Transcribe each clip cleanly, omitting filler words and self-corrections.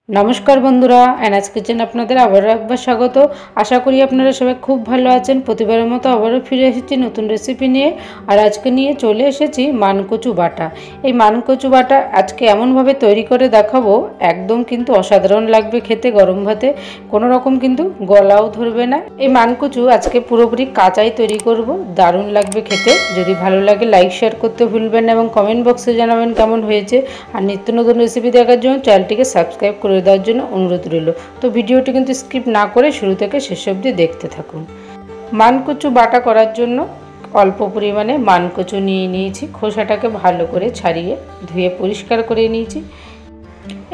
नमस्कार बंधुरा NS kitchen आपनादेर आबारो एकबार स्वागत। आशा करी आपनारा सबाई खूब भालो आछेन। प्रतिबारेर मतो आबारो फिरे एसेछि नतुन रेसिपि निये। और आजके निये चले एसेछि मानकचु बाटा। এই মানকচু বাটা আজকে এমনভাবে তৈরি করে দেখাবো, একদম কিন্তু অসাধারণ লাগবে খেতে। গরম ভাতে কোনো রকম কিন্তু গলাও ধরবে না। এই মানকচু আজকে পুরোপুরি কাঁচাই তৈরি করব, দারুণ লাগবে খেতে। যদি ভালো লাগে লাইক শেয়ার করতে ভুলবেন না এবং কমেন্ট বক্সে জানাবেন কেমন হয়েছে। আর নিত্য নতুন রেসিপি দেখার জন্য চ্যানেলটিকে সাবস্ক্রাইব করে দেওয়ার জন্য অনুরোধ রইল। তো ভিডিওটি কিন্তু স্কিপ না করে শুরু থেকে শেষ অবধি দেখতে থাকুন। মানকচু বাটা করার জন্য অল্প পরিমাণে মানকচু নিয়ে নিয়েছি। খোসাটাকে ভালো করে ছাড়িয়ে ধুয়ে পরিষ্কার করে নিয়েছি।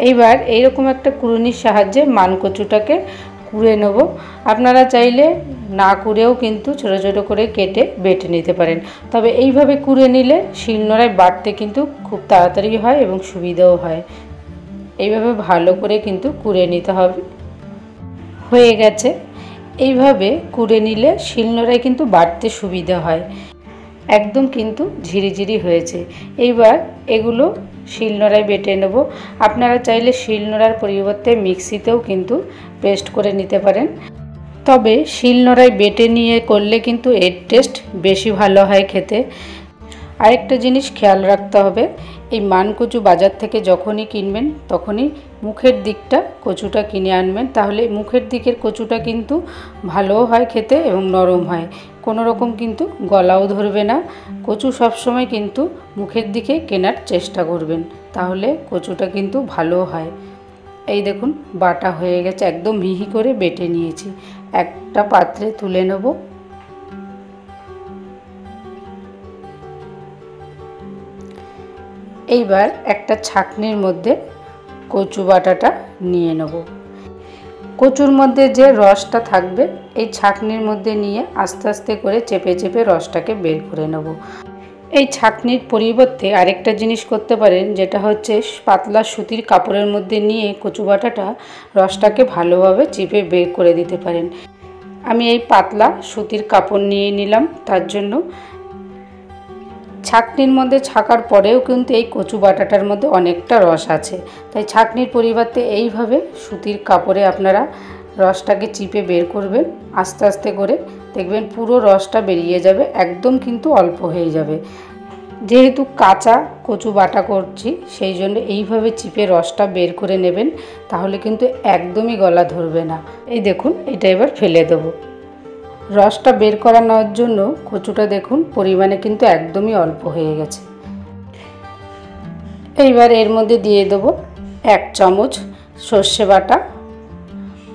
এইবার এইরকম একটা কুড়ুনির সাহায্যে মানকচুটাকে কুড়ে নেব। আপনারা চাইলে না কুড়েও কিন্তু ছোটো ছোটো করে কেটে বেটে নিতে পারেন। তবে এইভাবে কুড়ে নিলে শিলনোড়ায় বাটতে কিন্তু খুব তাড়াতাড়ি হয় এবং সুবিধাও হয়। এইভাবে ভালো করে কিন্তু কুড়ে নিতে হবে। হয়ে গেছে। এইভাবে কুড়ে নিলে শিলনোড়ায় কিন্তু বাটতে সুবিধা হয়। একদম কিন্তু ঝিরিঝিরি হয়েছে। এইবার এগুলো শিলনোড়ায় বেটে নেব। আপনারা চাইলে শিলনোড়ার পরিবর্তে মিক্সিতেও কিন্তু পেস্ট করে নিতে পারেন। তবে শিলনোড়ায় বেটে নিয়ে করলে কিন্তু এর টেস্ট বেশি ভালো হয় খেতে। আরেকটা জিনিস খেয়াল রাখতে হবে, এই মানকচু বাজার থেকে যখনই কিনবেন তখনই মুখের দিকটা কচুটা কিনে আনবেন। তাহলে মুখের দিকের কচুটা কিন্তু ভালোও হয় খেতে এবং নরম হয়, কোনো রকম কিন্তু গলাও ধরবে না। কচু সবসময় কিন্তু মুখের দিকে কেনার চেষ্টা করবেন, তাহলে কচুটা কিন্তু ভালো হয়। এই দেখুন বাটা হয়ে গেছে, একদম মিহি করে বেটে নিয়েছি। একটা পাত্রে তুলে নেব। এইবার একটা ছাঁকনির মধ্যে কচু বাটাটা নিয়ে নেব। কচুর মধ্যে যে রসটা থাকবে এই ছাঁকনির মধ্যে নিয়ে আস্তে আস্তে করে চেপে চেপে রসটাকে বের করে নেব। এই ছাঁকনির পরিবর্তে আরেকটা জিনিস করতে পারেন, যেটা হচ্ছে পাতলা সুতির কাপড়ের মধ্যে নিয়ে কচু বাটাটা রসটাকে ভালোভাবে চিপে বের করে দিতে পারেন। আমি এই পাতলা সুতির কাপড় নিয়ে নিলাম। তার জন্য ছাঁকনির মধ্যে ছাকার পরেও কিন্তু এই কচু বাটাটার মধ্যে অনেকটা রস আছে, তাই ছাঁকনির পরিবর্তে এইভাবে সুতির কাপড়ে আপনারা রসটাকে চিপে বের করবেন। আস্তে আস্তে করে দেখবেন পুরো রসটা বেরিয়ে যাবে, একদম কিন্তু অল্প হয়ে যাবে। যেহেতু কাঁচা কচু বাটা করছি সেই জন্য এইভাবে চিপে রসটা বের করে নেবেন, তাহলে কিন্তু একদমই গলা ধরবে না। এই দেখুন এটা এবার ফেলে দেবো। রসটা বের করা নেওয়ার জন্য কচুটা দেখুন পরিমাণে কিন্তু একদমই অল্প হয়ে গেছে। এইবার এর মধ্যে দিয়ে দেবো 1 চামচ সর্ষে বাটা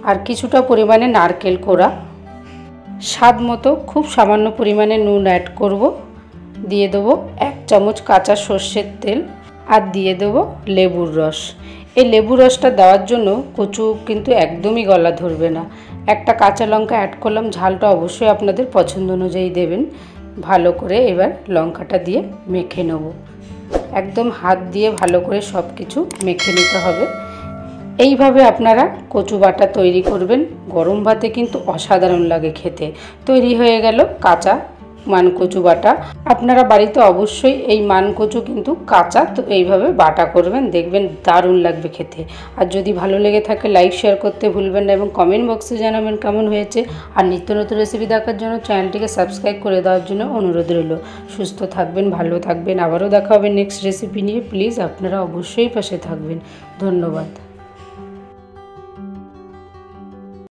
আর কিছুটা পরিমাণে নারকেল কোড়া, স্বাদ মতো খুব সামান্য পরিমাণে নুন অ্যাড করব। দিয়ে দেবো 1 চামচ কাঁচা সর্ষের তেল আর দিয়ে দেবো লেবুর রস। এই লেবুর রসটা দেওয়ার জন্য কচু কিন্তু একদমই গলা ধরবে না। একটা কাঁচা লঙ্কা অ্যাড করলাম, ঝালটা অবশ্যই আপনাদের পছন্দ অনুযায়ী দেবেন। ভালো করে এবার লঙ্কাটা দিয়ে মেখে নেব। একদম হাত দিয়ে ভালো করে সব কিছু মেখে নিতে হবে। এইভাবে আপনারা কচু বাটা তৈরি করবেন, গরম ভাতে কিন্তু অসাধারণ লাগে খেতে। তৈরি হয়ে গেল কাঁচা মানকচু বাটা। আপনারা বাড়িতে অবশ্যই এই মানকচু কিন্তু কাঁচা তো এইভাবে বাটা করবেন, দেখবেন দারুণ লাগবে খেতে। আর যদি ভালো লেগে থাকে লাইক শেয়ার করতে ভুলবেন না এবং কমেন্ট বক্সে জানাবেন কেমন হয়েছে। আর নিত্য নতুন রেসিপি দেখার জন্য চ্যানেলটিকে সাবস্ক্রাইব করে দেওয়ার জন্য অনুরোধ রইল। সুস্থ থাকবেন, ভালো থাকবেন। আবারও দেখা হবে নেক্সট রেসিপি নিয়ে। প্লিজ আপনারা অবশ্যই পাশে থাকবেন। ধন্যবাদ।